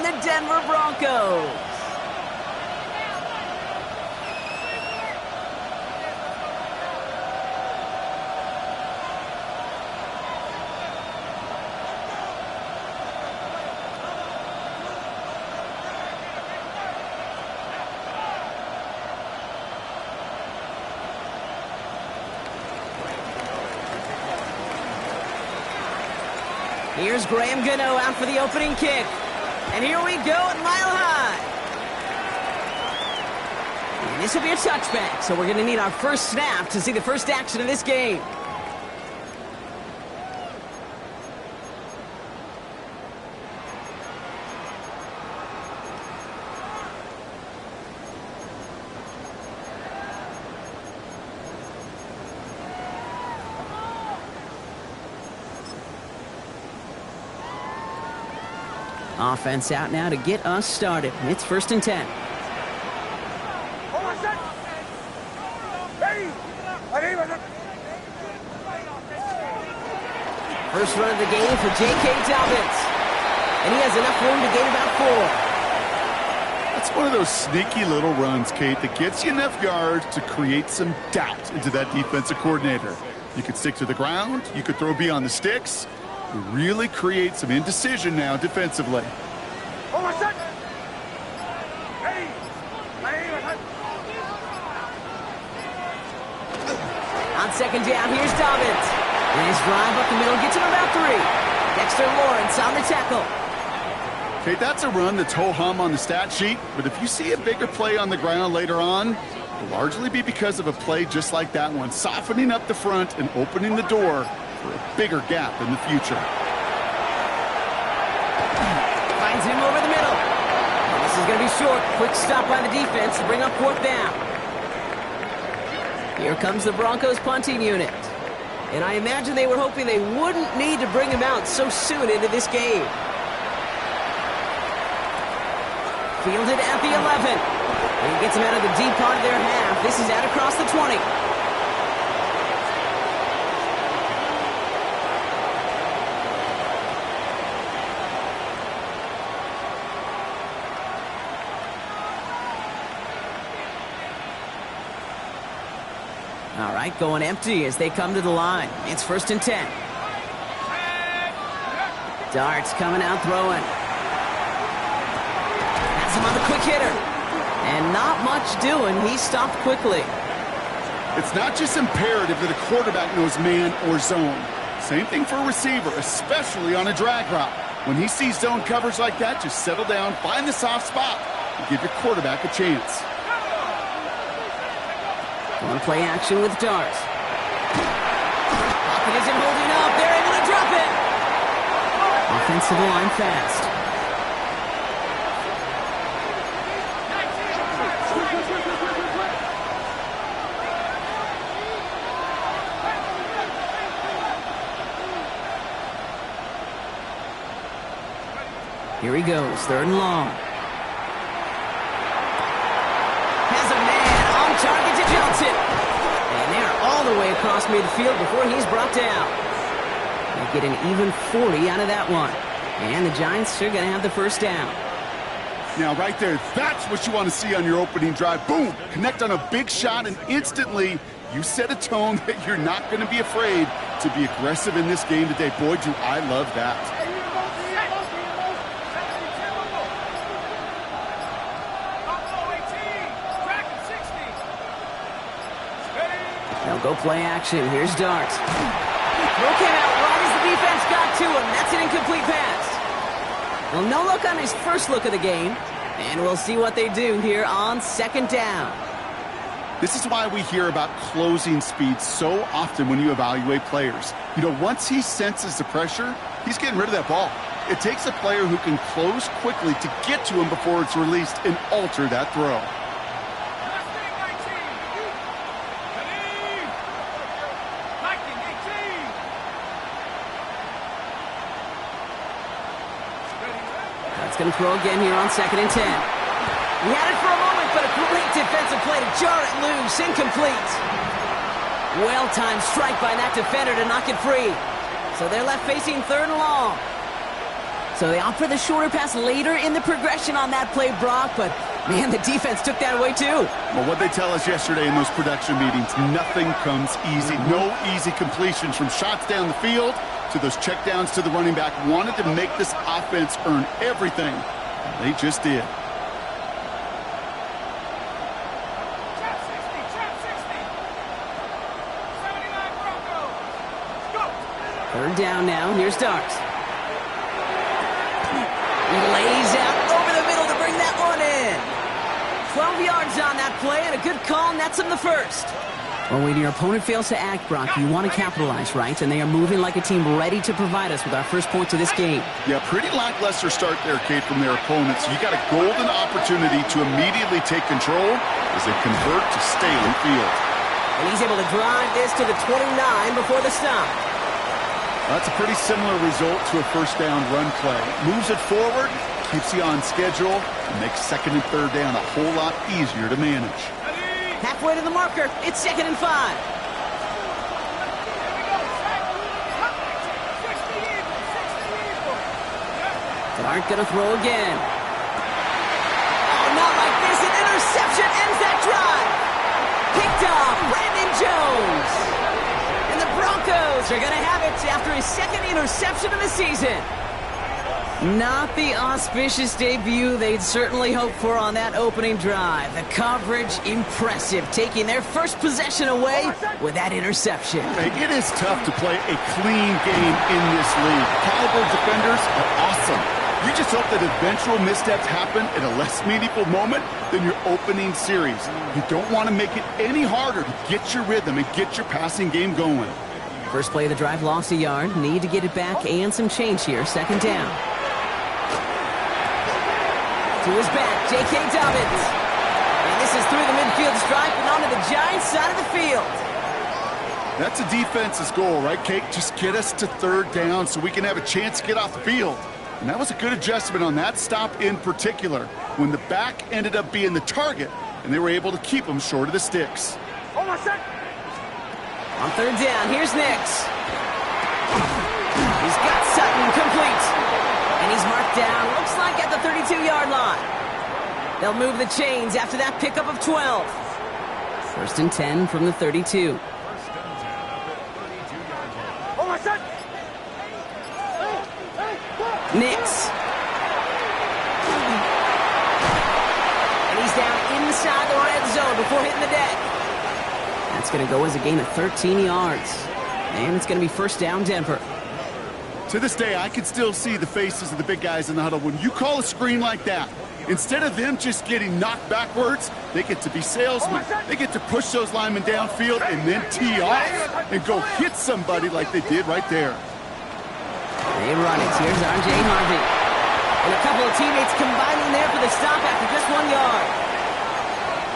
the Denver Broncos. Here's Graham Gano out for the opening kick. And here we go at Mile High. And this will be a touchback, so we're going to need our first snap to see the first action of this game. Offense out now to get us started. It's 1st and 10. First run of the game for J.K. Dobbins. And he has enough room to gain about 4. That's one of those sneaky little runs, Kate, that gets you enough yards to create some doubt into that defensive coordinator. You could stick to the ground. You could throw beyond the sticks. Really create some indecision now defensively. On 2nd down, here's Dobbins. Nice drive up the middle, gets him about 3. Dexter Lawrence on the tackle. Okay, that's a run that's ho-hum on the stat sheet, but if you see a bigger play on the ground later on, it'll largely be because of a play just like that one, softening up the front and opening the door for a bigger gap in the future. Finds him over the middle. And this is going to be short. Quick stop by the defense to bring up 4th down. Here comes the Broncos punting unit. And I imagine they were hoping they wouldn't need to bring him out so soon into this game. Fielded at the 11. And he gets him out of the deep part of their half. This is out across the 20. All right, going empty as they come to the line. It's 1st and 10. Darts coming out throwing. Has him on the quick hitter. And not much doing. He stopped quickly. It's not just imperative that a quarterback knows man or zone. Same thing for a receiver, especially on a drag route. When he sees zone coverage like that, just settle down, find the soft spot, and give your quarterback a chance. One play action with Darts. Pocket isn't holding up. They're able to drop it. Offensive line fast. Here he goes, 3rd and long. Has a man on target to Johnson. And they're all the way across midfield before he's brought down. They get an even 40 out of that one. And the Giants are going to have the 1st down. Now, right there, that's what you want to see on your opening drive. Boom! Connect on a big shot, and instantly you set a tone that you're not going to be afraid to be aggressive in this game today. Boy, do I love that. They'll go play action. Here's Darts. Throw came out right as the defense got to him. That's an incomplete pass. Well, no look on his first look of the game. And we'll see what they do here on 2nd down. This is why we hear about closing speed so often when you evaluate players. You know, once he senses the pressure, he's getting rid of that ball. It takes a player who can close quickly to get to him before it's released and alter that throw. Going to throw again here on 2nd and 10. He had it for a moment, but a great defensive play to jar it loose. Incomplete. Well-timed strike by that defender to knock it free. So they're left facing 3rd and long. So they opt for the shorter pass later in the progression on that play, Brock, but man, the defense took that away too. Well, what they tell us yesterday in those production meetings, nothing comes easy. No easy completions from shots down the field to those checkdowns to the running back. Wanted to make this offense earn everything. They just did. Trap 60. 79 Broncos. Let's go. Third down now. Here's Dart. He lays out over the middle to bring that one in. 12 yards on that play, and a good call nets him the first. Well, when your opponent fails to act, Brock, you want to capitalize, right? And they are moving like a team ready to provide us with our first points of this game. Yeah, pretty lackluster start there, Kate, from their opponents. You got a golden opportunity to immediately take control as they convert to stay on the field. And he's able to drive this to the 29 before the stop. That's a pretty similar result to a first down run play. Moves it forward, keeps you on schedule, and makes second and third down a whole lot easier to manage. Halfway to the marker, it's 2nd and 5. Dart gonna throw again. Oh, not like this. An interception ends that drive. Picked off Brandon Jones. And the Broncos are gonna have it after his second interception of the season. Not the auspicious debut they'd certainly hoped for on that opening drive. The coverage, impressive, taking their first possession away with that interception. Hey, it is tough to play a clean game in this league. Caliber defenders are awesome. You just hope that eventual missteps happen at a less meaningful moment than your opening series. You don't want to make it any harder to get your rhythm and get your passing game going. First play of the drive, lost a yard. Need to get it back and some change here. 2nd down. To his back, J.K. Dobbins. And this is through the midfield stripe and onto the Giants side of the field. That's a defense's goal, right, Kate? Just get us to 3rd down so we can have a chance to get off the field. And that was a good adjustment on that stop in particular, when the back ended up being the target, and they were able to keep him short of the sticks. Hold on a sec. On 3rd down, here's Nix. He's got Sutton complete. And he's marked down, looks like at the 32-yard line. They'll move the chains after that pickup of 12. 1st and 10 from the 32. Hold on a sec. Nix. And he's down inside the red zone before hitting the deck. That's going to go as a gain of 13 yards. And it's going to be 1st down, Denver. To this day, I can still see the faces of the big guys in the huddle. When you call a screen like that, instead of them just getting knocked backwards, they get to be salesmen. They get to push those linemen downfield and then tee off and go hit somebody like they did right there. They run it. Here's R.J. Harvey. And a couple of teammates combining there for the stop after just 1 yard.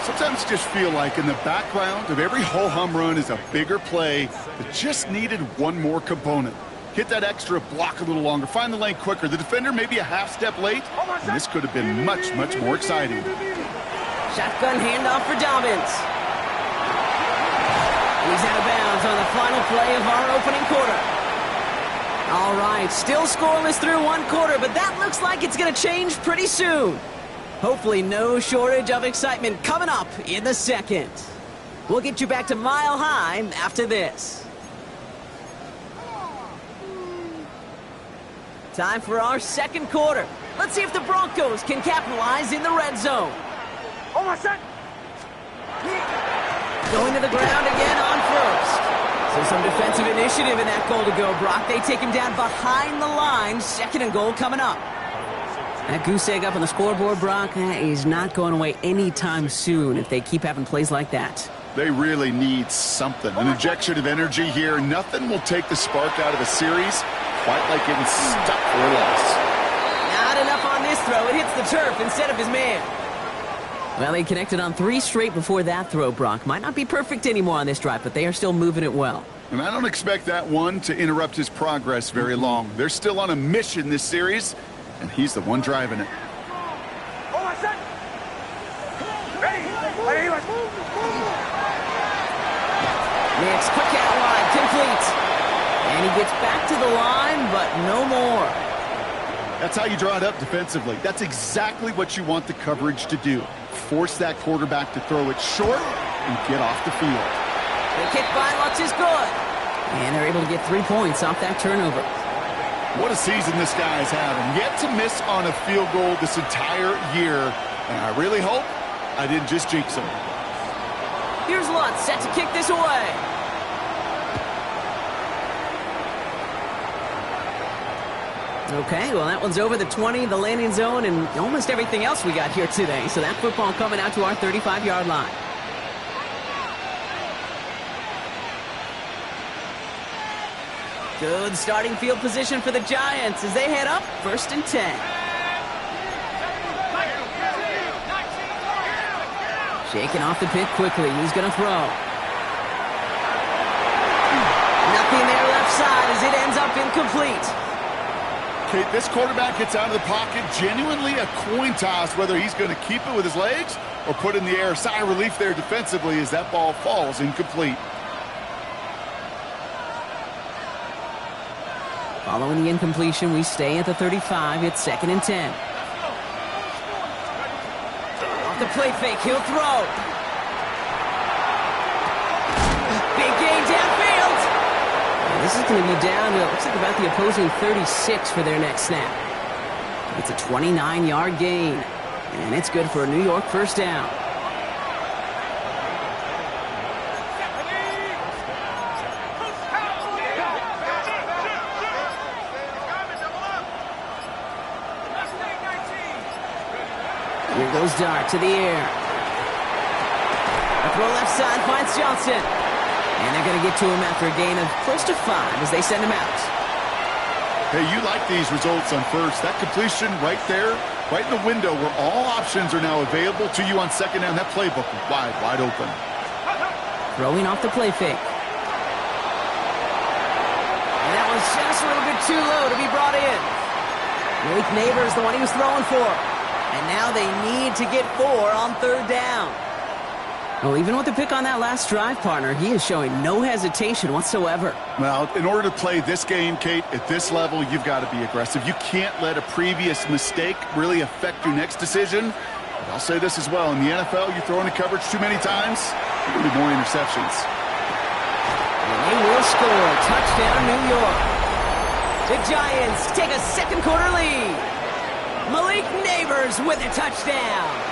Sometimes you just feel like in the background of every ho-hum run is a bigger play that just needed one more component. Hit that extra block a little longer. Find the lane quicker. The defender maybe a half step late. And this could have been much, much more exciting. Shotgun handoff for Dobbins. And he's out of bounds on the final play of our opening quarter. All right, still scoreless through 1 quarter, but that looks like it's going to change pretty soon. Hopefully no shortage of excitement coming up in the 2nd. We'll get you back to Mile High after this. Time for our 2nd quarter. Let's see if the Broncos can capitalize in the red zone. Hold on a sec. Going to the ground again on 1st. So some defensive initiative in that goal to go, Brock. They take him down behind the line. 2nd and goal coming up. That goose egg up on the scoreboard, Brock, is not going away anytime soon if they keep having plays like that. They really need something. An injection of energy here. Nothing will take the spark out of a series quite like getting stuck for a loss. Not enough on this throw. It hits the turf instead of his man. Well, they connected on 3 straight before that throw, Brock. Might not be perfect anymore on this drive, but they are still moving it well. And I don't expect that one to interrupt his progress very long. They're still on a mission this series, and he's the one driving it. Hold on a sec. Ready. Nix, quick out line, complete. And he gets back to the line, but no more. That's how you draw it up defensively. That's exactly what you want the coverage to do. Force that quarterback to throw it short and get off the field. The kick by Lutz is good. And they're able to get 3 points off that turnover. What a season this guy is having. Yet to miss on a field goal this entire year. And I really hope I didn't just jinx him. Here's Lutz set to kick this away. Okay, well, that one's over the 20, the landing zone, and almost everything else we got here today. So that football coming out to our 35-yard line. Good starting field position for the Giants as they head up 1st and 10. Shaking off the pick quickly. He's going to throw. Nothing there left side as it ends up incomplete. Okay, this quarterback gets out of the pocket, genuinely a coin toss whether he's going to keep it with his legs or put it in the air. Sigh of relief there defensively as that ball falls incomplete. Following the incompletion, we stay at the 35. It's 2nd and 10. Off the play fake, he'll throw. Big gain downfield. And this is going to be down to, looks like about the opposing 36 for their next snap. It's a 29-yard gain. And it's good for a New York first down. Here goes Dart to the air. A throw left side finds Johnson. And they're going to get to him after a gain of close to 5 as they send him out. Hey, you like these results on first. That completion right there, right in the window where all options are now available to you on 2nd down. That playbook is wide open. Throwing off the play fake. And that was just a little bit too low to be brought in. Malik Neighbors, the one he was throwing for. And now they need to get 4 on 3rd down. Well, even with the pick on that last drive, partner, he is showing no hesitation whatsoever. Well, in order to play this game, Kate, at this level, you've got to be aggressive. You can't let a previous mistake really affect your next decision. But I'll say this as well. In the NFL, you throw into coverage too many times, there will be more interceptions. And they will score. Touchdown, New York. The Giants take a 2nd quarter lead. Malik Neighbors with a touchdown.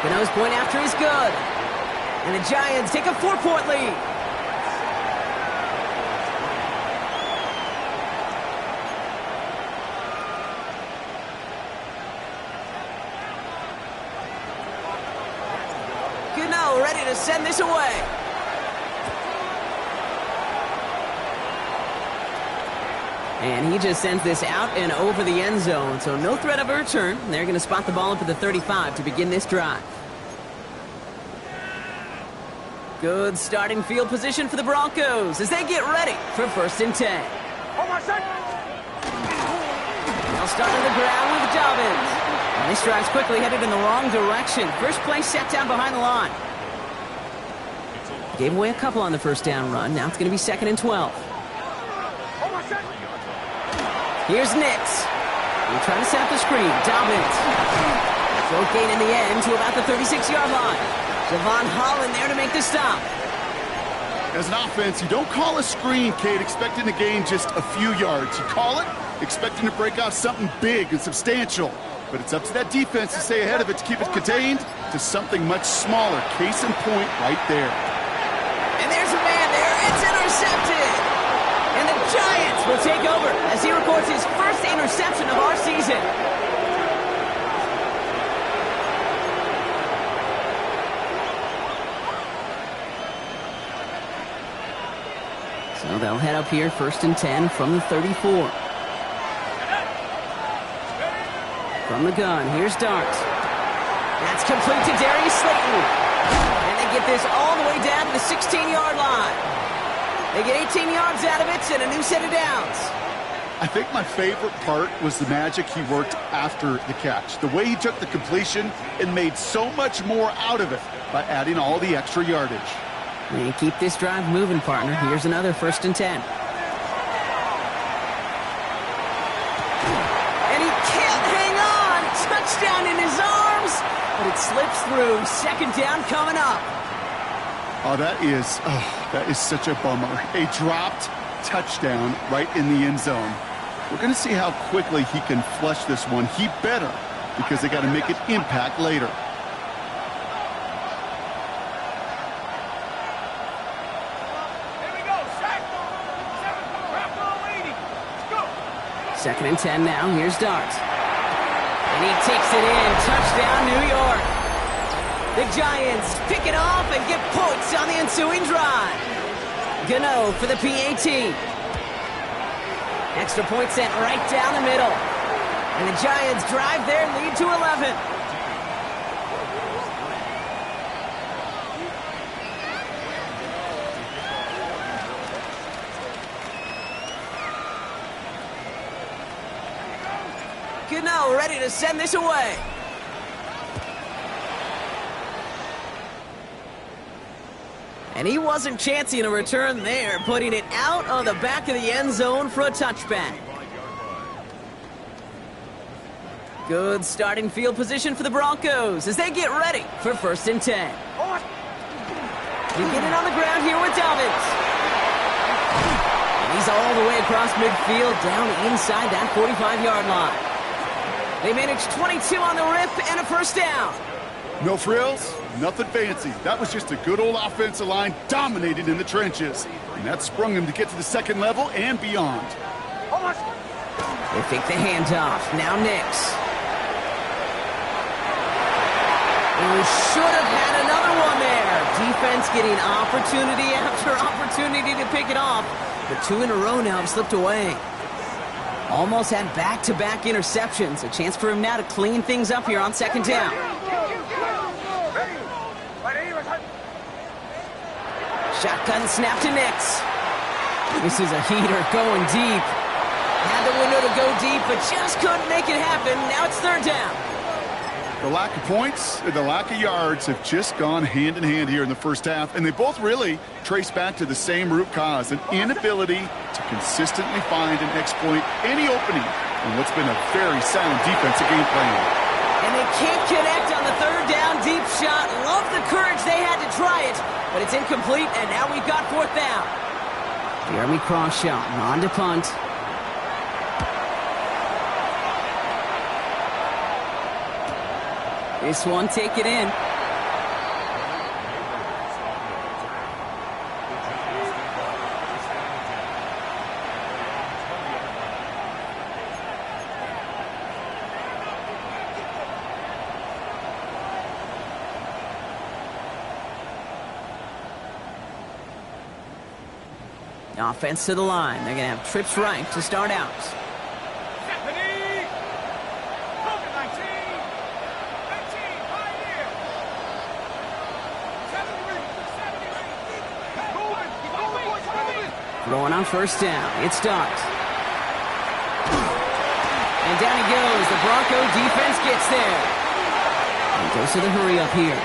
The nose point after is good. And the Giants take a 4-point lead. Gano ready to send this away. And he just sends this out and over the end zone. So no threat of a return. They're going to spot the ball up at the 35 to begin this drive. Good starting field position for the Broncos as they get ready for 1st and 10. Oh, my son! They'll start on the ground with Dobbins. And this drive's quickly headed in the wrong direction. First play set down behind the line. Gave away a couple on the 1st down run. Now it's going to be 2nd and 12. Here's Nix. He's trying to set up the screen. Dobbins. Throw gain in the end to about the 36-yard line. Javon Holland there to make the stop. As an offense, you don't call a screen, Kate, expecting to gain just a few yards. You call it expecting to break out something big and substantial. But it's up to that defense to stay ahead of it, to keep it contained to something much smaller. Case in point right there. And there's a man there. It's intercepted. And the Giants will take over as he records his first interception of our season. So they'll head up here 1st and 10 from the 34. From the gun, here's Dart. That's complete to Darius Slayton. And they get this all the way down to the 16-yard line. They get 18 yards out of it and a new set of downs. I think my favorite part was the magic he worked after the catch. The way he took the completion and made so much more out of it by adding all the extra yardage. And keep this drive moving, partner. Here's another 1st and 10. but it slips through. Second down coming up. Oh, that is such a bummer. A dropped touchdown right in the end zone. We're going to see how quickly he can flush this one. He better, because they got to make an impact later. Second and 10 now. Here's Dart. And he takes it in. Touchdown, New York. The Giants pick it off and get points on the ensuing drive. Gano for the PAT. Extra point sent right down the middle. And the Giants drive their lead to 11. Gano ready to send this away. And he wasn't chancing a return there, putting it out on the back of the end zone for a touchback. Good starting field position for the Broncos as they get ready for 1st and 10. They get it on the ground here with Dobbins. And he's all the way across midfield, down inside that 45-yard line. They managed 22 on the rip and a 1st down. No frills, nothing fancy. That was just a good old offensive line dominated in the trenches. And that sprung him to get to the second level and beyond. They fake the handoff. Now Nix. We should have had another one there. Defense getting opportunity after opportunity to pick it off. But 2 in a row now have slipped away. Almost had back-to-back interceptions. A chance for him now to clean things up here on 2nd down. Shotgun snap to Nix. This is a heater going deep. Had the window to go deep, but just couldn't make it happen. Now it's 3rd down. The lack of points and the lack of yards have just gone hand in hand here in the first half, and they both really trace back to the same root cause, an inability to consistently find and exploit any opening in what's been a very sound defensive game plan. And they can't connect on the 3rd down deep shot. Love the courage they had to try it, but it's incomplete, and now we've got 4th down. Jeremy Crawshaw on to punt. This one, take it in. Offense to the line. They're going to have trips right to start out. Throwing on 1st down. It's Dart. And down he goes. The Bronco defense gets there. And goes to the hurry up here.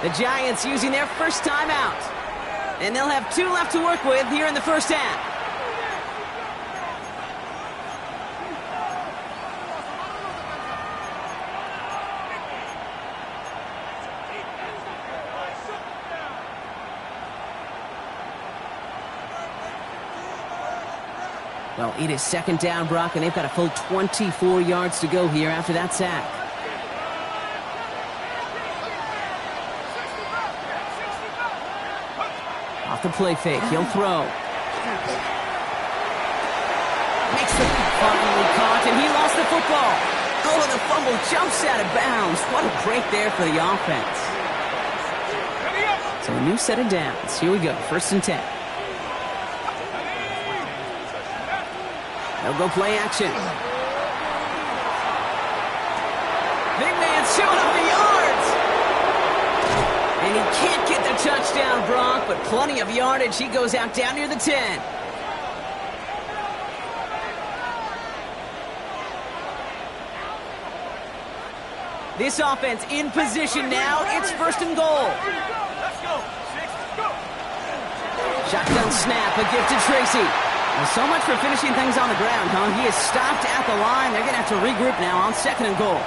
The Giants using their first time out. And they'll have 2 left to work with here in the first half. Well, it is 2nd down, Brock, and they've got a full 24 yards to go here after that sack. Off the play fake, he'll throw. Makes the finally caught, and he lost the football. Oh, the fumble jumps out of bounds. What a break there for the offense. So a new set of downs. Here we go, 1st and 10. They'll go play action. Big man showing up the yards. And he can't get the touchdown, Brock, but plenty of yardage. He goes out down near the 10. This offense in position now. It's 1st and goal. Let's go. 6, go. Shotgun snap, a gift to Tracy. Well, so much for finishing things on the ground, huh? He is stopped at the line. They're going to have to regroup now on 2nd and goal.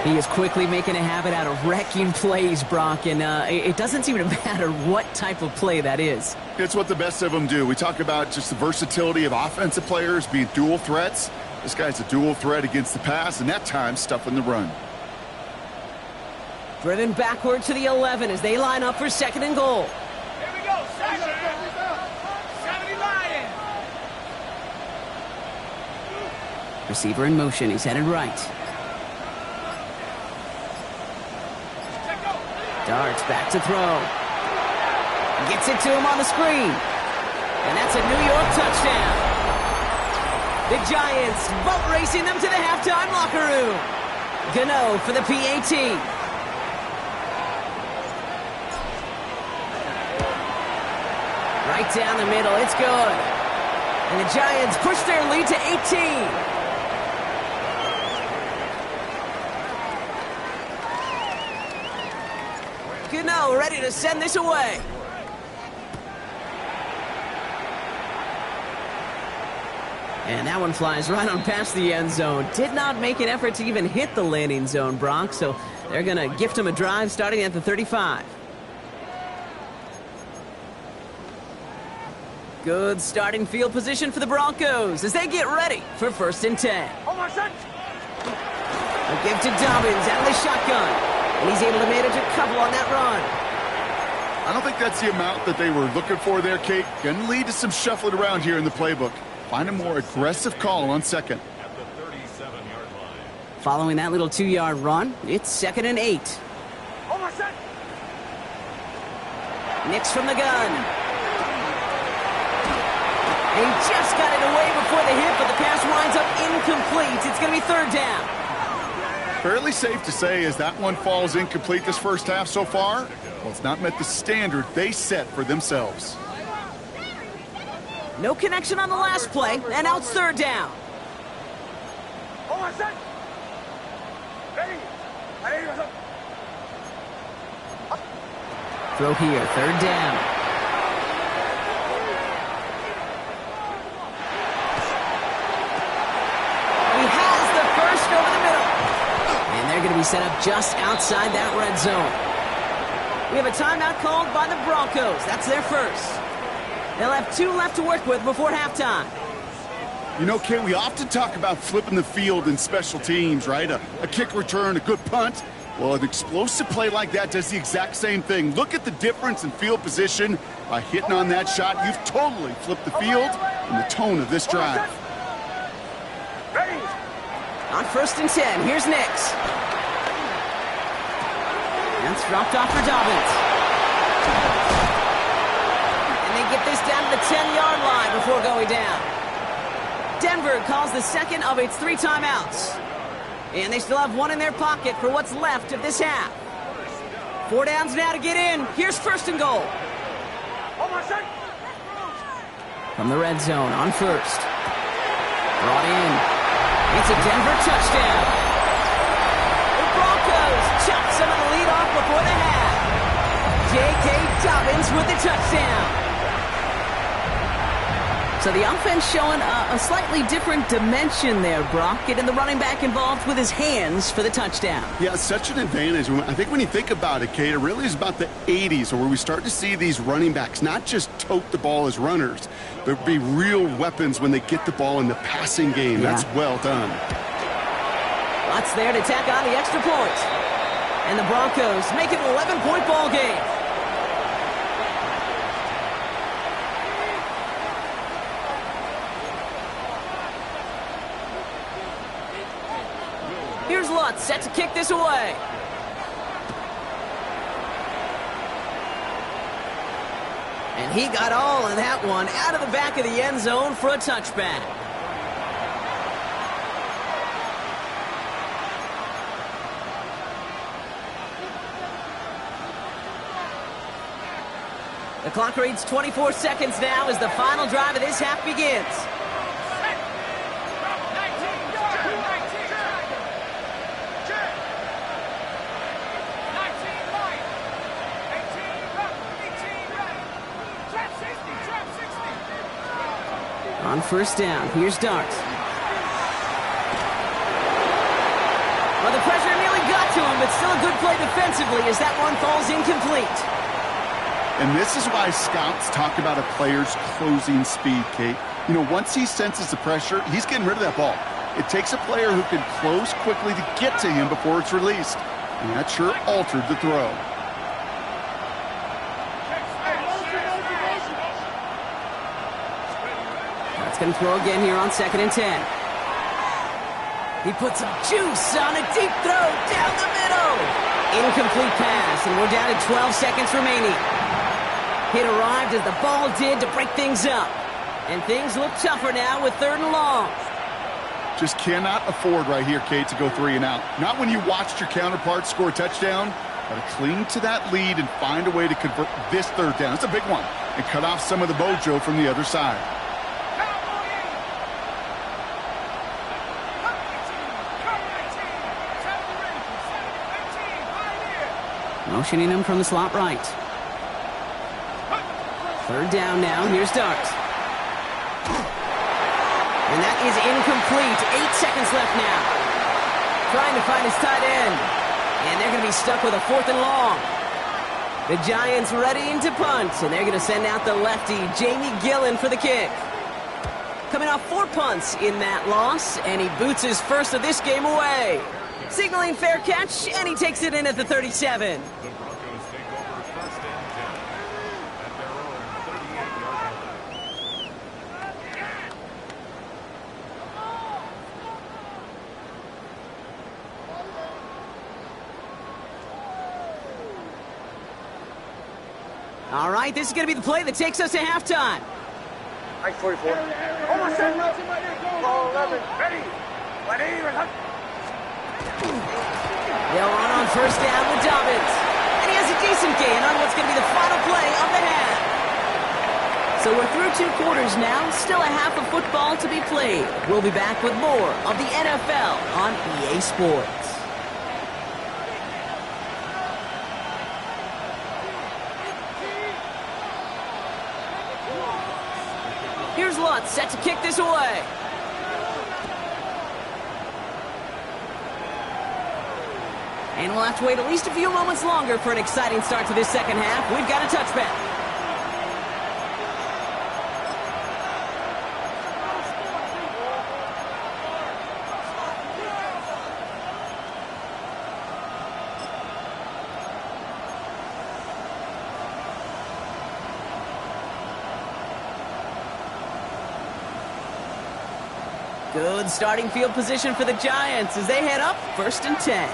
He is quickly making a habit out of wrecking plays, Brock, and it doesn't seem to matter what type of play that is. It's what the best of them do. We talk about just the versatility of offensive players being dual threats. This guy's a dual threat against the pass, and that time stuffing the run. Driven backward to the 11 as they line up for 2nd and goal. Here we go, 70 Lions. Receiver in motion. He's headed right. Darts back to throw. Gets it to him on the screen. And that's a New York touchdown. The Giants boat racing them to the halftime locker room. Gano for the PAT. Right down the middle. It's good. And the Giants push their lead to 18. Gano ready to send this away. And that one flies right on past the end zone. Did not make an effort to even hit the landing zone, Brock, so they're going to gift him a drive starting at the 35. Good starting field position for the Broncos as they get ready for 1st and 10. Oh, my son. A gift to Dobbins out of the shotgun. And he's able to manage a couple on that run. I don't think that's the amount that they were looking for there, Kate. Going to lead to some shuffling around here in the playbook. Find a more aggressive call on 2nd. At the 37-yard line. Following that little 2-yard run, it's 2nd and 8. Oh, my son. Nix from the gun. And he just got it away before the hit, but the pass winds up incomplete. It's going to be 3rd down. Fairly safe to say as that one falls incomplete this first half so far, well, it's not met the standard they set for themselves. No connection on the last play, and now it's 3rd down. Oh, my son. Ready. Throw here, 3rd down. He has the first over the middle. And they're going to be set up just outside that red zone. We have a timeout called by the Broncos. That's their first. They'll have 2 left to work with before halftime. You know, Kate, we often talk about flipping the field in special teams, right? A kick return, a good punt. Well, an explosive play like that does the exact same thing. Look at the difference in field position. By hitting on that shot, you've totally flipped the field and the tone of this drive. Ready. On 1st and 10, here's Nix. That's dropped off for Dobbins. And they get this down to the 10-yard line before going down. Denver calls the 2nd of its 3 timeouts. And they still have 1 in their pocket for what's left of this half. 4 downs now to get in. Here's 1st and goal. Oh, my son. From the red zone on 1st. Brought in. It's a Denver touchdown. The Broncos chop some of the lead off before the half. J.K. Dobbins with the touchdown. So the offense showing a slightly different dimension there, Brock. Getting the running back involved with his hands for the touchdown. Yeah, such an advantage. I think when you think about it, Kate, it really is about the 80s where we start to see these running backs not just tote the ball as runners, but be real weapons when they get the ball in the passing game. Yeah. That's well done. Lots there to tack on the extra point. And the Broncos make it an 11-point ball game. Here's Lutz set to kick this away. And he got all of that one out of the back of the end zone for a touchback. The clock reads 24 seconds now as the final drive of this half begins. That's it. On first down, here's Dart. Well, the pressure nearly got to him, but still a good play defensively as that one falls incomplete. And this is why scouts talk about a player's closing speed, Kate. You know, once he senses the pressure, he's getting rid of that ball. It takes a player who can close quickly to get to him before it's released. And that sure altered the throw. That's going to throw again here on 2nd and 10. He puts some juice on a deep throw down the middle. Incomplete pass, and we're down to 12 seconds remaining. Hit arrived as the ball did to break things up. And things look tougher now with 3rd and long. Just cannot afford right here, Kate, to go 3 and out. Not when you watched your counterpart score a touchdown. Got to cling to that lead and find a way to convert this 3rd down. It's a big one. And cut off some of the mojo from the other side. Motioning him from the slot right. 3rd down now. Here's Dart. And that is incomplete. 8 seconds left now. Trying to find his tight end. And they're going to be stuck with a 4th and long. The Giants readying to punt. And they're going to send out the lefty, Jamie Gillen, for the kick. Coming off 4 punts in that loss. And he boots his first of this game away. Signaling fair catch. And he takes it in at the 37. The Broncos take over 1st and 10 at their own 38-yard line. All right, this is going to be the play that takes us to halftime. Right 44. Almost set. Ball 11. Ready. They'll run on first down with Dobbins. And he has a decent gain on what's going to be the final play of the half. So we're through 2 quarters now. Still a half of football to be played. We'll be back with more of the NFL on EA Sports. Here's Lutz set to kick this away. And we'll have to wait at least a few moments longer for an exciting start to this 2nd half. We've got a touchback. Good starting field position for the Giants as they head up 1st and 10.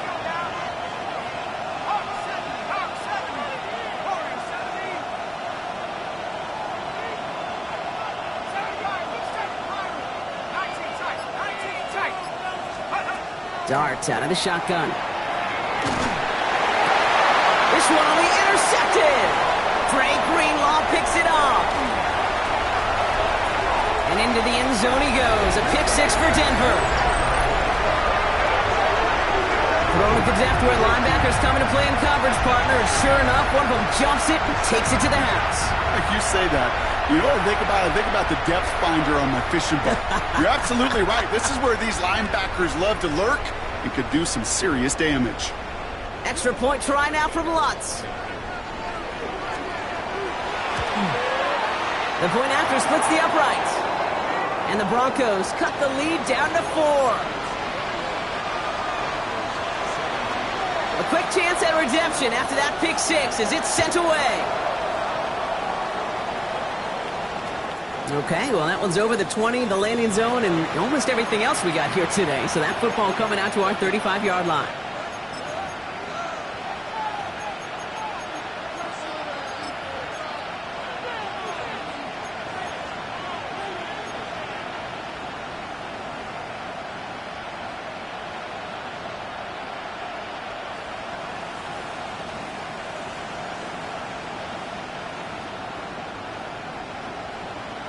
Dart out of the shotgun. This one will be intercepted. Dre Greenlaw picks it off. And into the end zone he goes. A pick 6 for Denver. Throwing it to depth where linebackers coming to play in coverage, partner. And sure enough, one of them jumps it and takes it to the house. Like you say that, you know what I think about? I think about the depth finder on my fishing boat. You're absolutely right. This is where these linebackers love to lurk and could do some serious damage. Extra point try now from Lutz. The point after splits the uprights. And the Broncos cut the lead down to 4. A quick chance at redemption after that pick 6 as it's sent away. Okay, well, that one's over the 20, the landing zone, and almost everything else we got here today. So that football coming out to our 35-yard line.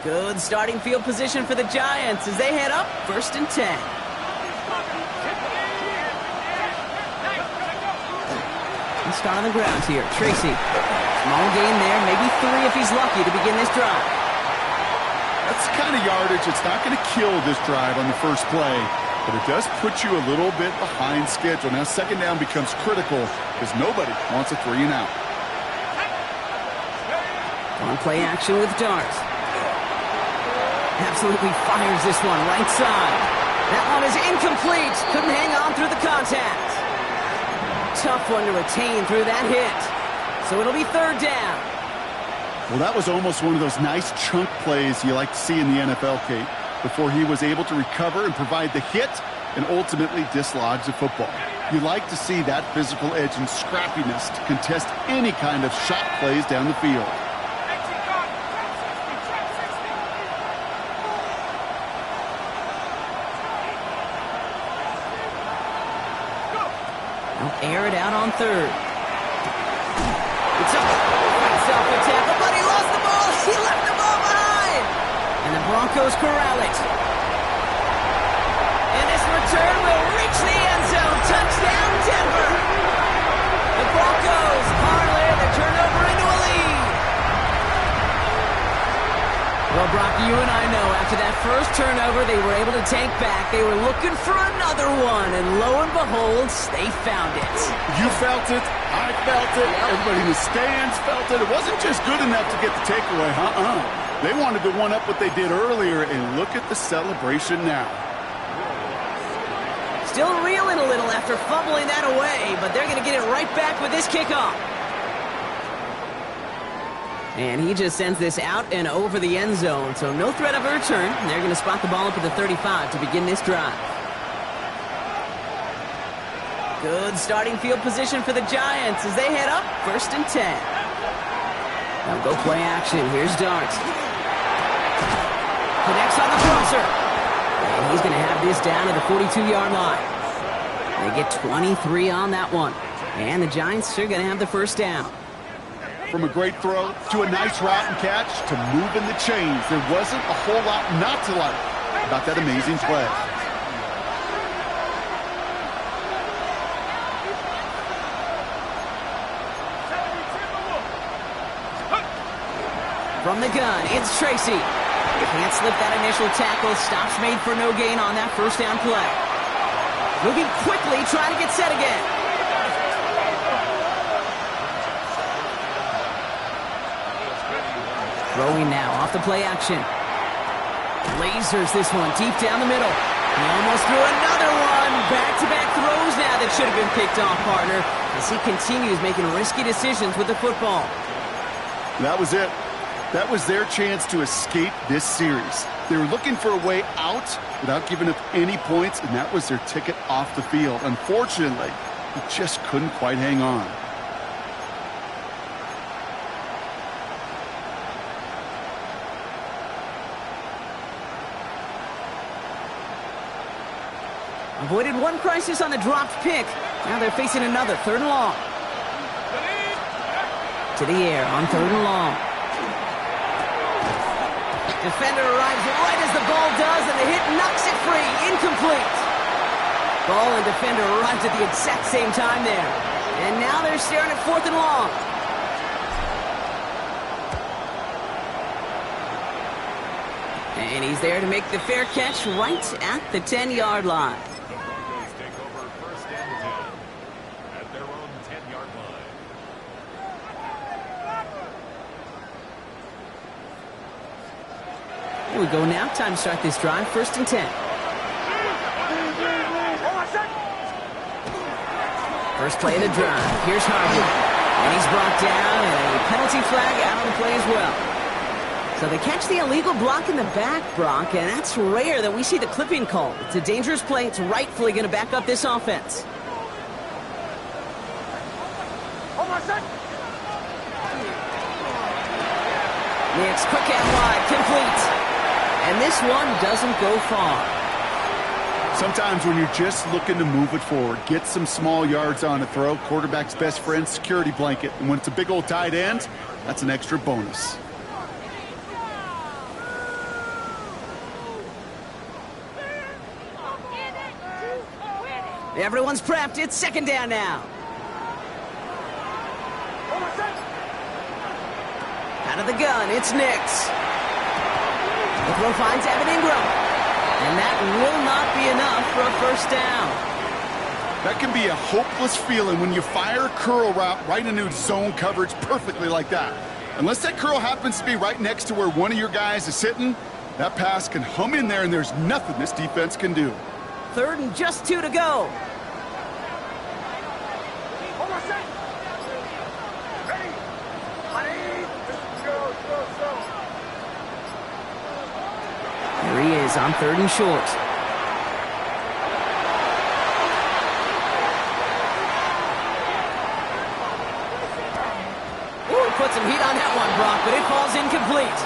Good starting field position for the Giants as they head up 1st and 10. And start on the ground here. Tracy. Small gain there, maybe 3 if he's lucky to begin this drive. That's the kind of yardage it's not going to kill this drive on the first play, but it does put you a little bit behind schedule. Now second down becomes critical because nobody wants a 3 and out. On play action with Dart. Absolutely fires this one right side. That one is incomplete. Couldn't hang on through the contact. Tough one to retain through that hit. So it'll be third down. Well, that was almost one of those nice chunk plays you like to see in the NFL, Kate, before he was able to recover and provide the hit and ultimately dislodge the football. You like to see that physical edge and scrappiness to contest any kind of shot plays down the field. Air it out on third. It's up. Fights off the tackle, but he lost the ball. He left the ball behind. And the Broncos corral it. And this return will reach the end zone. Touchdown, Denver. The Broncos parlay the turnover into a lead. Well, Brock, you and I know after that first turnover, they were able to take back. They were looking for another one, and lo and behold, they found it. You felt it. I felt it. Everybody in the stands felt it. It wasn't just good enough to get the takeaway. They wanted to one-up what they did earlier, and look at the celebration now. Still reeling a little after fumbling that away, but they're going to get it right back with this kickoff. And he just sends this out and over the end zone, so no threat of a return. They're going to spot the ball up at the 35 to begin this drive. Good starting field position for the Giants as they head up 1st and 10. Now go play action. Here's Dart. Connects on the crosser. And he's going to have this down to the 42-yard line. They get 23 on that one. And the Giants are going to have the first down. From a great throw to a nice route and catch to moving the chains, there wasn't a whole lot not to like about that amazing play. From the gun, it's Tracy. Can't slip that initial tackle. Stops made for no gain on that first down play. Moving quickly, trying to get set again. Throwing now off the play action. Lasers this one deep down the middle. He almost threw another one. Back-to-back throws now that should have been picked off, partner, as he continues making risky decisions with the football. That was it. That was their chance to escape this series. They were looking for a way out without giving up any points, and that was their ticket off the field. Unfortunately, he just couldn't quite hang on. Avoided one crisis on the dropped pick. Now they're facing another 3rd and long. To the air on 3rd and long. Defender arrives right as the ball does, and the hit knocks it free. Incomplete. Ball and defender arrives at the exact same time there. And now they're staring at 4th and long. And he's there to make the fair catch right at the 10-yard line. Broncos take over 1st and 10 at their own 10-yard line. Here we go now. Time to start this drive. 1st and 10. First play of the drive. Here's Harvey. And he's brought down, and a penalty flag out on the play as well. So they catch the illegal block in the back, Brock, and that's rare that we see the clipping call. It's a dangerous play. It's rightfully going to back up this offense. Nix, quick and wide, complete. And this one doesn't go far. Sometimes when you're just looking to move it forward, get some small yards on a throw, quarterback's best friend, security blanket. And when it's a big old tight end, that's an extra bonus. Everyone's prepped. It's 2nd down now. Out of the gun, it's Nix. The throw finds Evan Ingram. And that will not be enough for a first down. That can be a hopeless feeling when you fire a curl route right into zone coverage perfectly like that. Unless that curl happens to be right next to where one of your guys is sitting, that pass can hum in there and there's nothing this defense can do. 3rd and just 2 to go. Here he is on 3rd and short. Ooh, he put some heat on that one, Brock, but it falls incomplete.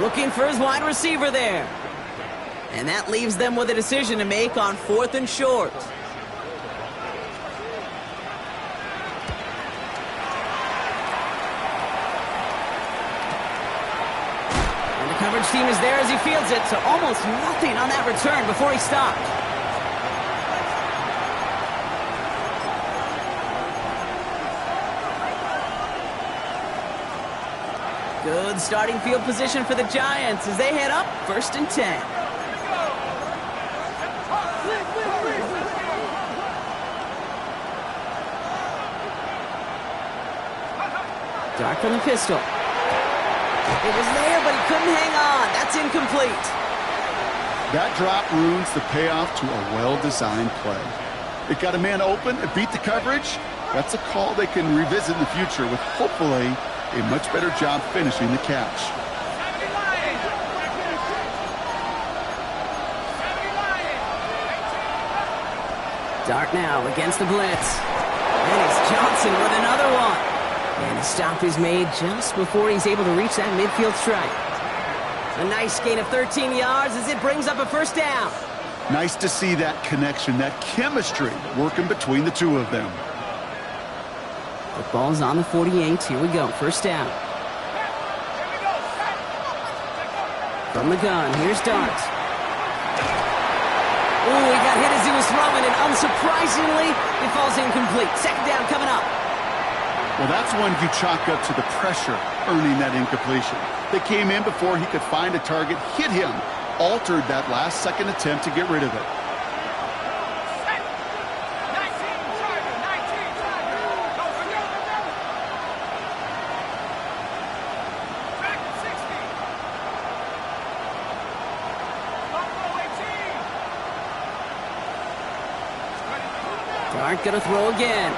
Looking for his wide receiver there. And that leaves them with a decision to make on 4th and short. And the coverage team is there as he fields it, so almost nothing on that return before he stopped. Good starting field position for the Giants as they head up 1st and 10. Dark from the pistol. It was there, but he couldn't hang on. That's incomplete. That drop ruins the payoff to a well-designed play. It got a man open, it beat the coverage. That's a call they can revisit in the future with hopefully a much better job finishing the catch. Dart now against the blitz. And it's Johnson with another one. And the stop is made just before he's able to reach that midfield strike. A nice gain of 13 yards as it brings up a first down. Nice to see that connection, that chemistry working between the two of them. The ball's on the 48. Here we go. First down. From the gun, here's Dart. Ooh, he got hit as he was throwing, and unsurprisingly, it falls incomplete. 2nd down coming up. Well, that's one you chalk up to the pressure earning that incompletion. They came in before he could find a target, hit him, altered that last-second attempt to get rid of it. Dart gonna throw again.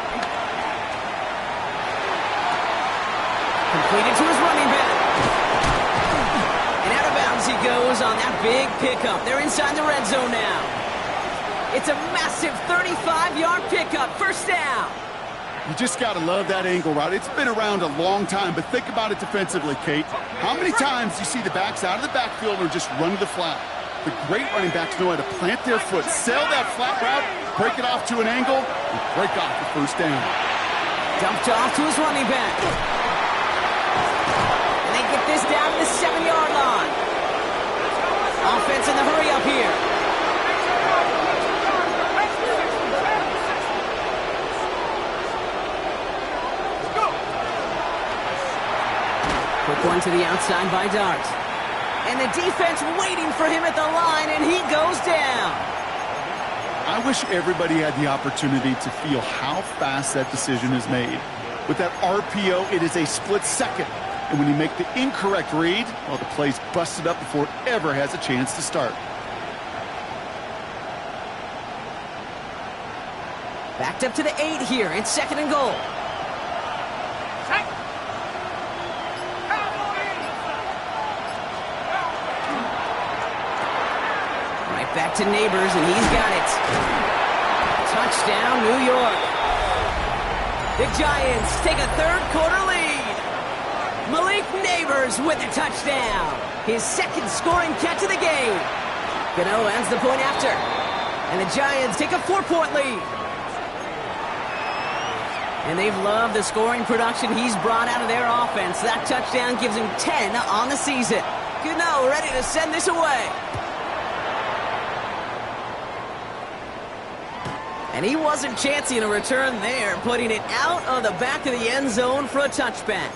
Completed to his running back. And out of bounds he goes on that big pickup. They're inside the red zone now. It's a massive 35-yard pickup. First down. You just got to love that angle route. It's been around a long time, but think about it defensively, Kate. How many times do you see the backs out of the backfield or just run to the flat? The great running backs know how to plant their foot, sell that flat route, break it off to an angle, and break off the first down. Dumped off to his running back. And they get this down to the 7-yard line. Offense in the hurry up here. Quick one to the outside by Dart. And the defense waiting for him at the line, and he goes down. I wish everybody had the opportunity to feel how fast that decision is made. With that RPO, it is a split second. And when you make the incorrect read, well, the play's busted up before it ever has a chance to start. Backed up to the 8 here. It's 2nd and goal. Back to Neighbors, and he's got it. Touchdown, New York. The Giants take a third-quarter lead. Malik Neighbors with a touchdown. His 2nd scoring catch of the game. Gano ends the point after. And the Giants take a 4-point lead. And they've loved the scoring production he's brought out of their offense. That touchdown gives him 10 on the season. Gano ready to send this away. And he wasn't chancing a return there, putting it out of the back of the end zone for a touchback.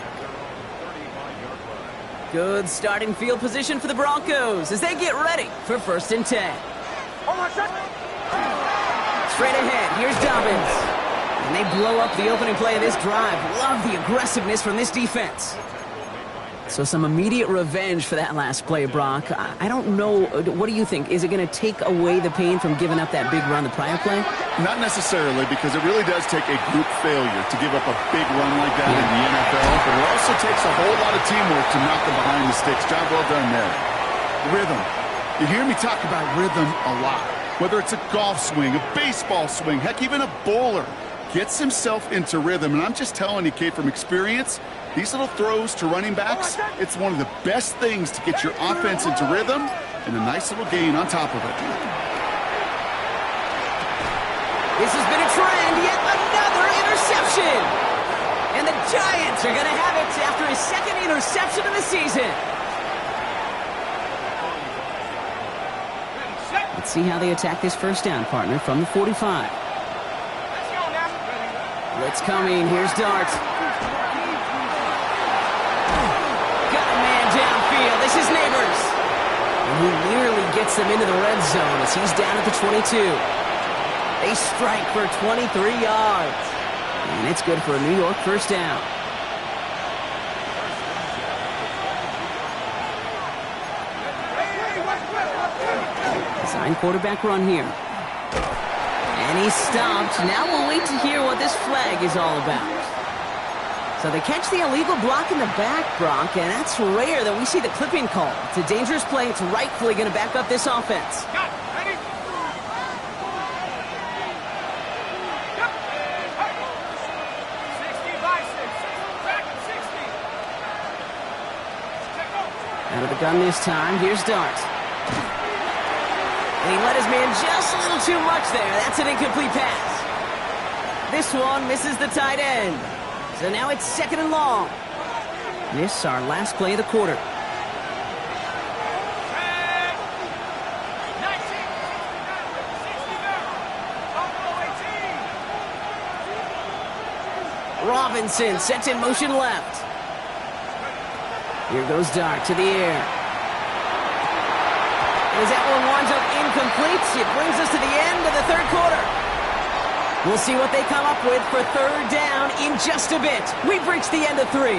Good starting field position for the Broncos as they get ready for 1st and 10. Straight ahead, here's Dobbins. And they blow up the opening play of this drive. Love the aggressiveness from this defense. So some immediate revenge for that last play, Brock. I don't know. What do you think? Is it going to take away the pain from giving up that big run the prior play? Not necessarily, because it really does take a group failure to give up a big run like that in the NFL. But it also takes a whole lot of teamwork to knock them behind the sticks. Job well done there. Rhythm. You hear me talk about rhythm a lot. Whether it's a golf swing, a baseball swing, heck, even a bowler gets himself into rhythm. And I'm just telling you, Kate, from experience, these little throws to running backs, it's one of the best things to get your offense into rhythm and a nice little gain on top of it. This has been a trend, yet another interception. And the Giants are going to have it after his 2nd interception of the season. Let's see how they attack this 1st down, partner, from the 45. Blitz coming. Here's Dart. Got a man downfield. This is Neighbors. And he nearly gets them into the red zone as he's down at the 22. They strike for 23 yards. And it's good for a New York 1st down. Design quarterback run here. And he's stopped. Now we'll wait to hear what this flag is all about. So they catch the illegal block in the back, Brock, and that's rare that we see the clipping call. It's a dangerous play. It's rightfully going to back up this offense. Out of the gun this time. Here's Dart. And he let his man just a little too much there. That's an incomplete pass. This one misses the tight end. So now it's 2nd and long. This our last play of the quarter. Robinson sets in motion left. Here goes Dart to the air. And as that one winds up incomplete, it brings us to the end of the 3rd quarter. We'll see what they come up with for 3rd down in just a bit. We've reached the end of 3.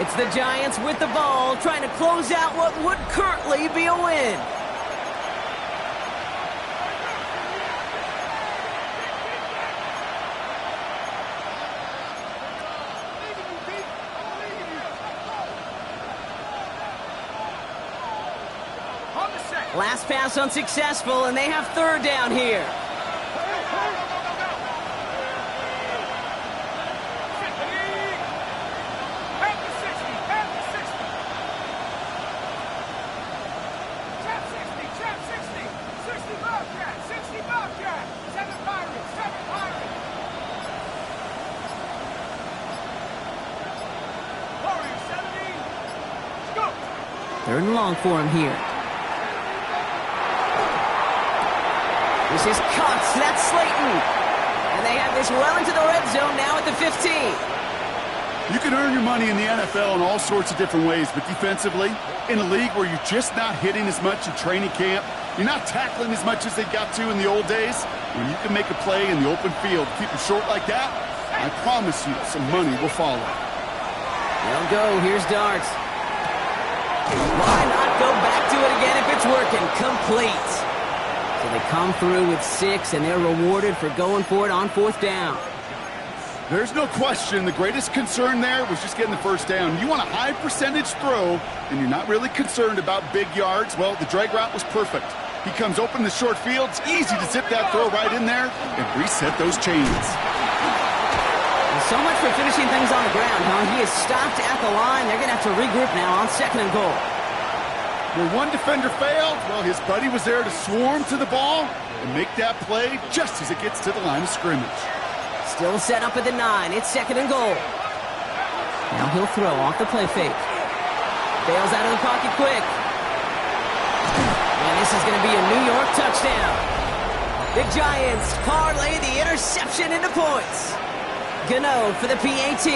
It's the Giants with the ball trying to close out what would currently be a win. Last pass unsuccessful, and they have 3rd down here. Third and long for him here. This is caught. That's Slayton. And they have this well into the red zone now at the 15. You can earn your money in the NFL in all sorts of different ways, but defensively, in a league where you're just not hitting as much in training camp, you're not tackling as much as they got to in the old days, when you can make a play in the open field, keep it short like that, I promise you some money will follow. They'll go. Here's Dart. Why not go back to it again if it's working? Complete. So they come through with 6, and they're rewarded for going for it on 4th down. There's no question the greatest concern there was just getting the 1st down. You want a high percentage throw, and you're not really concerned about big yards. Well, the drag route was perfect. He comes open the short field. It's easy to zip that throw right in there and reset those chains. Well, so much for finishing things on the ground, huh? He is stopped at the line. They're going to have to regroup now on 2nd and goal. Where one defender failed, well, his buddy was there to swarm to the ball and make that play just as it gets to the line of scrimmage. Still set up at the 9. It's 2nd and goal. Now he'll throw off the play fake. Bails out of the pocket quick. And this is going to be a New York touchdown. The Giants parlay the interception into points. Gano for the PAT.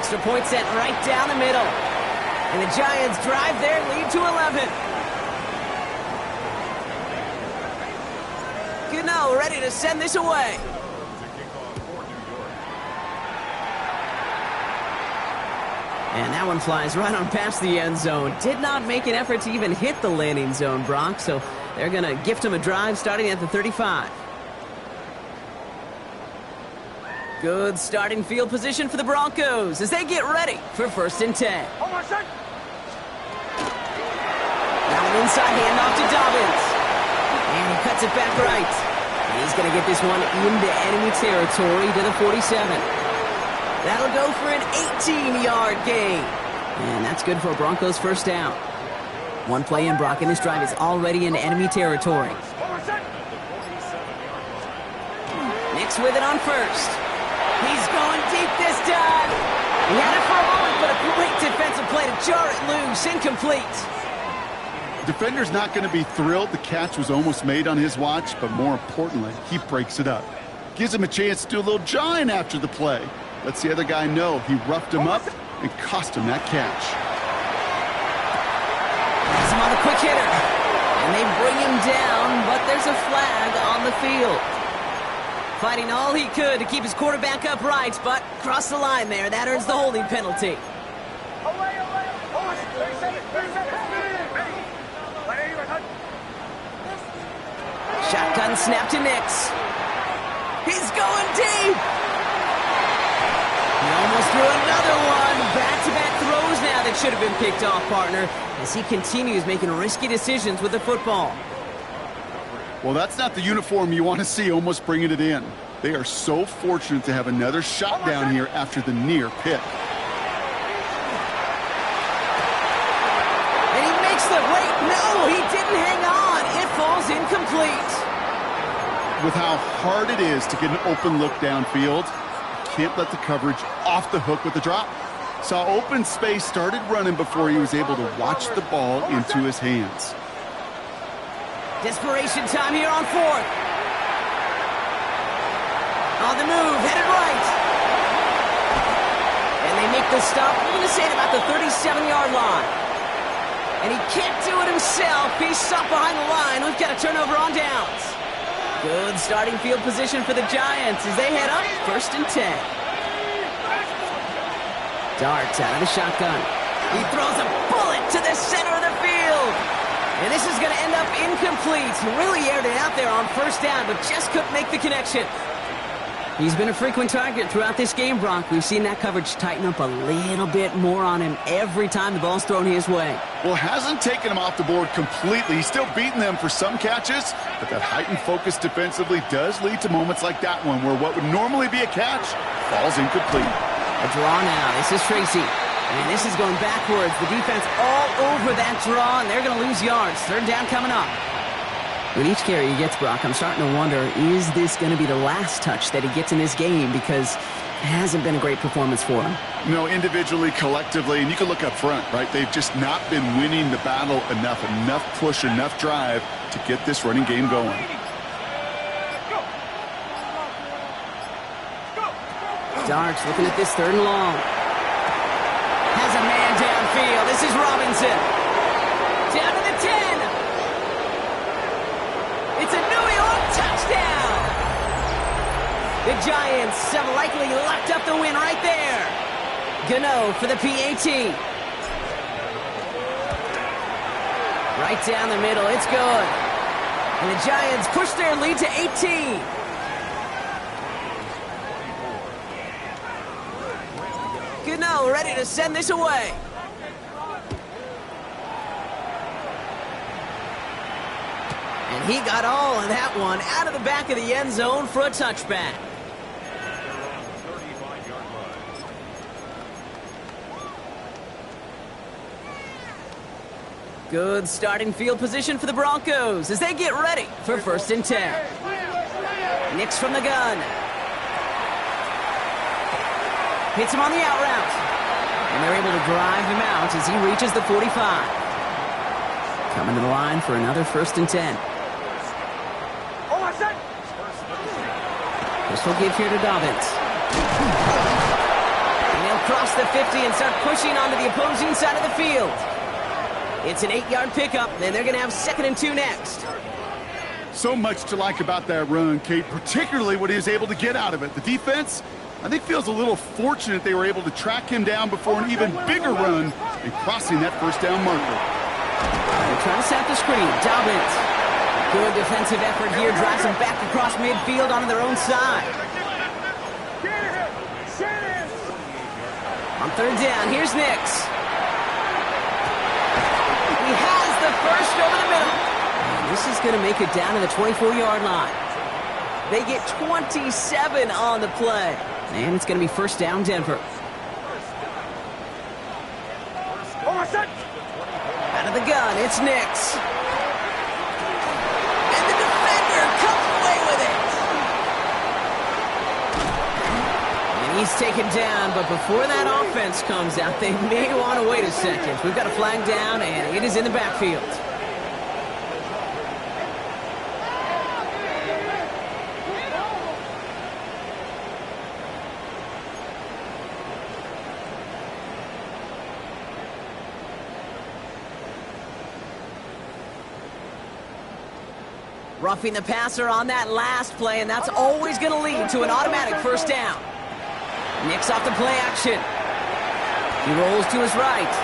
Extra point sent right down the middle. And the Giants drive their lead to 11. Gano ready to send this away. And that one flies right on past the end zone. Did not make an effort to even hit the landing zone, Brock. So they're going to gift him a drive starting at the 35. Good starting field position for the Broncos as they get ready for 1st and 10. Hold on, son. Now an inside handoff to Dobbins. And he cuts it back right. And he's going to get this one into enemy territory to the 47. That'll go for an 18-yard gain. And that's good for a Broncos 1st down. One play in, Brock, and this drive is already in enemy territory. Nick's with it on 1st. He's going deep this time. He had it for a moment, but a great defensive play to jar it loose. Incomplete. Defender's not going to be thrilled the catch was almost made on his watch, but more importantly, he breaks it up. Gives him a chance to do a little jawing after the play. Lets the other guy know he roughed him up and cost him that catch. Has him on the quick hitter. And they bring him down, but there's a flag on the field. Fighting all he could to keep his quarterback upright, but crossed the line there. That earns the holding penalty. Shotgun snap to Nix. He's going deep. He almost threw another one. Back-to-back throws now that should have been picked off, partner, as he continues making risky decisions with the football. Well, that's not the uniform you want to see almost bringing it in. They are so fortunate to have another shot down here after the near pick. And he makes the wait. No, he didn't hang on. It falls incomplete. With how hard it is to get an open look downfield, you can't let the coverage off the hook with the drop. Saw open space, started running before he was able to watch the ball into his hands. Desperation time here on 4th. On the move, headed right. And they make the stop, I'm going to say at about the 37-yard line. And he can't do it himself. He's stopped behind the line. We've got a turnover on downs. Good starting field position for the Giants as they head up 1st and 10. Darts out of the shotgun. He throws a bullet to the center of the field. And this is going to end up incomplete. He really aired it out there on 1st down, but just couldn't make the connection. He's been a frequent target throughout this game, Brock. We've seen that coverage tighten up a little bit more on him every time the ball's thrown his way. Well, hasn't taken him off the board completely. He's still beating them for some catches, but that heightened focus defensively does lead to moments like that one where what would normally be a catch falls incomplete. A draw now. This is Tracy. And this is going backwards. The defense all over that draw, and they're going to lose yards. 3rd down coming up. With each carry he gets, Brock, I'm starting to wonder, is this going to be the last touch that he gets in this game? Because it hasn't been a great performance for him. No, individually, collectively, and you can look up front, right? They've just not been winning the battle enough push, enough drive to get this running game going. Darts looking at this 3rd and long. Has a man downfield. This is Robinson. Down to the 10. It's a New York touchdown. The Giants have likely locked up the win right there. Gano for the PAT. Right down the middle. It's good. And the Giants push their lead to 18. Gano ready to send this away. And he got all of that one out of the back of the end zone for a touchback. Good starting field position for the Broncos as they get ready for 1st and 10. Nix from the gun. Hits him on the out route. And they're able to drive him out as he reaches the 45. Coming to the line for another 1st and 10. This will give here to Dobbins. And they'll across the 50 and start pushing onto the opposing side of the field. It's an 8-yard pickup, and they're going to have 2nd and 2 next. So much to like about that run, Kate, particularly what he was able to get out of it. The defense, I think, feels a little fortunate they were able to track him down before an even bigger run and crossing that first down marker. They're trying to set the screen. Dobbins. Good defensive effort here. Drives them back across midfield onto their own side. On 3rd down, here's Nix. He has the first over the middle. And this is going to make it down to the 24-yard line. They get 27 on the play. And it's going to be 1st down, Denver. Out of the gun, it's Nix. And the defender comes away with it. And he's taken down, but before that offense comes out, they may want to wait a second. We've got a flag down, and it is in the backfield. Roughing the passer on that last play, and that's always going to lead to an automatic 1st down. Nix off the play action. He rolls to his right.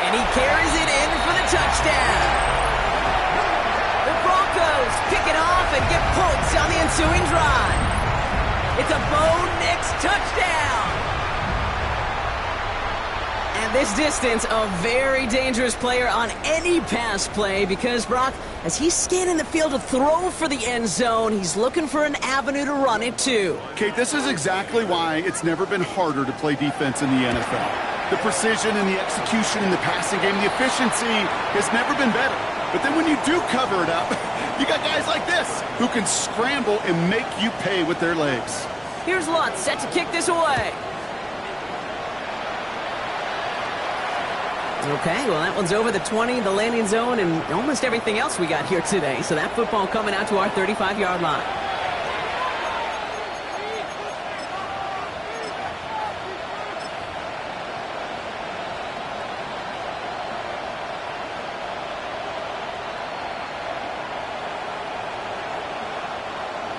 And he carries it in for the touchdown. The Broncos pick it off and get points on the ensuing drive. It's a Bo Nix touchdown. And this distance, a very dangerous player on any pass play because, Brock, as he's scanning the field to throw for the end zone, he's looking for an avenue to run it to. Kate, this is exactly why it's never been harder to play defense in the NFL. The precision and the execution in the passing game, the efficiency has never been better. But then when you do cover it up, you got guys like this who can scramble and make you pay with their legs. Here's Lutz set to kick this away. Okay, well, that one's over the 20, the landing zone, and almost everything else we got here today. So that football coming out to our 35-yard line.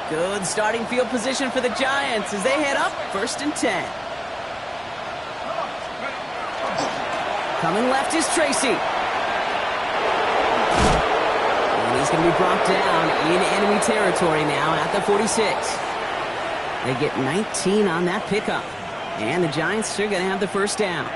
Good starting field position for the Giants as they head up 1st and 10. Coming left is Tracy. And he's going to be brought down in enemy territory now at the 46. They get 19 on that pickup. And the Giants are going to have the 1st down.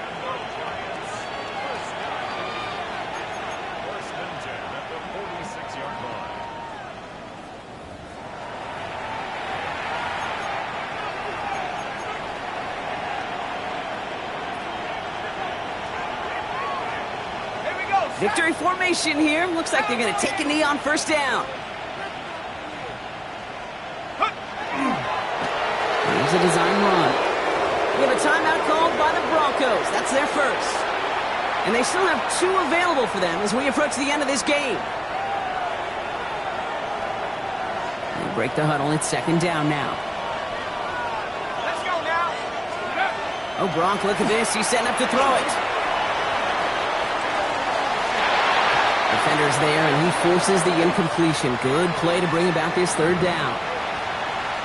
Victory formation here. Looks like they're going to take a knee on 1st down. Here's a design run. We have a timeout called by the Broncos. That's their 1st. And they still have 2 available for them as we approach the end of this game. They break the huddle. It's 2nd down now. Let's go now. Oh, Gronk, look at this. He's setting up to throw it. Defender's there, and he forces the incompletion. Good play to bring about this 3rd down.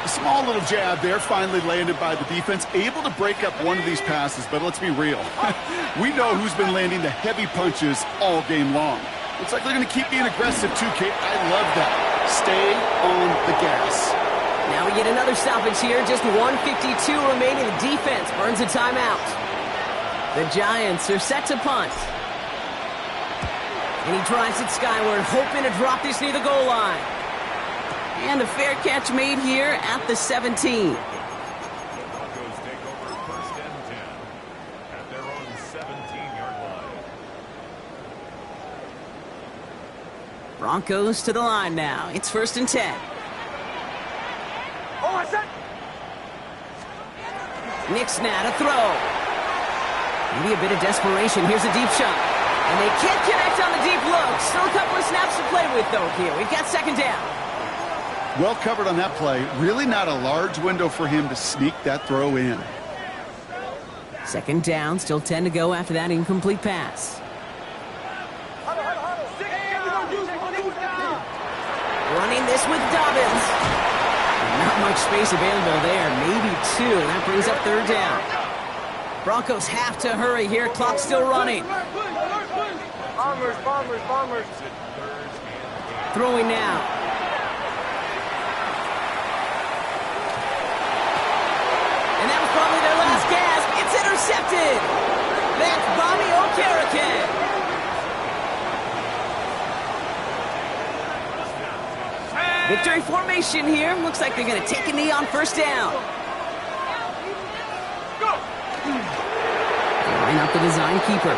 A small little jab there, finally landed by the defense. Able to break up one of these passes, but let's be real. We know who's been landing the heavy punches all game long. Looks like they're going to keep being aggressive too, Kate. I love that. Stay on the gas. Now we get another stoppage here. Just 1:52 remaining. The defense burns a timeout. The Giants are set to punt. And he drives it skyward, hoping to drop this near the goal line. And a fair catch made here at the 17. Broncos take over 1st and 10 at their own 17-yard line. Broncos to the line now. It's 1st and 10. Oh, I said. Nix now to throw. Maybe a bit of desperation. Here's a deep shot. And they can't connect on the deep look. Still a couple of snaps to play with, though, here. We've got 2nd down. Well covered on that play. Really not a large window for him to sneak that throw in. Second down, still 10 to go after that incomplete pass. Running this with Dobbins. Not much space available there, maybe 2, and that brings up third down. Broncos have to hurry here, clock still running. Bombers. Throwing now. And that was probably their last gasp. It's intercepted. That's Bobby Okereke. Victory formation here. Looks like they're going to take a knee on first down. Line up the design keeper.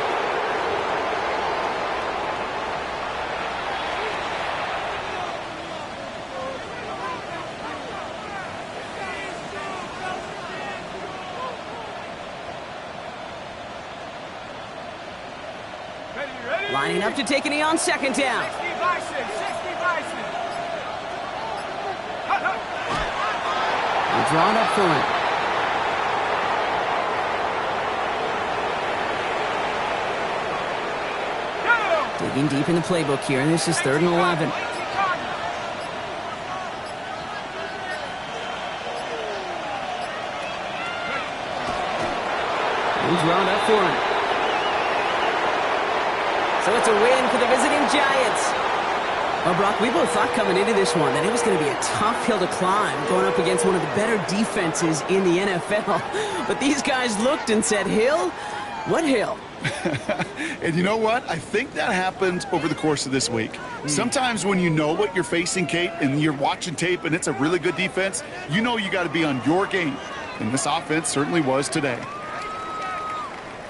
Lining up to take a knee on second down. We're drawn up front. Digging deep in the playbook here, and this is 3rd and 11. We're drawn up front. So it's a win for the visiting Giants. Well, Brock, we both thought coming into this one that it was going to be a tough hill to climb going up against one of the better defenses in the NFL. But these guys looked and said, hill? What hill? And you know what? I think that happened over the course of this week. Sometimes when you know what you're facing, Kate, and you're watching tape and it's a really good defense, you know you got to be on your game. And this offense certainly was today.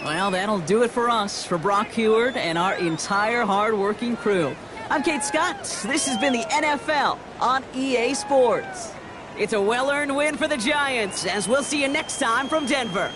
Well, that'll do it for us, for Brock Heward and our entire hard-working crew. I'm Kate Scott. This has been the NFL on EA Sports. It's a well-earned win for the Giants, as we'll see you next time from Denver.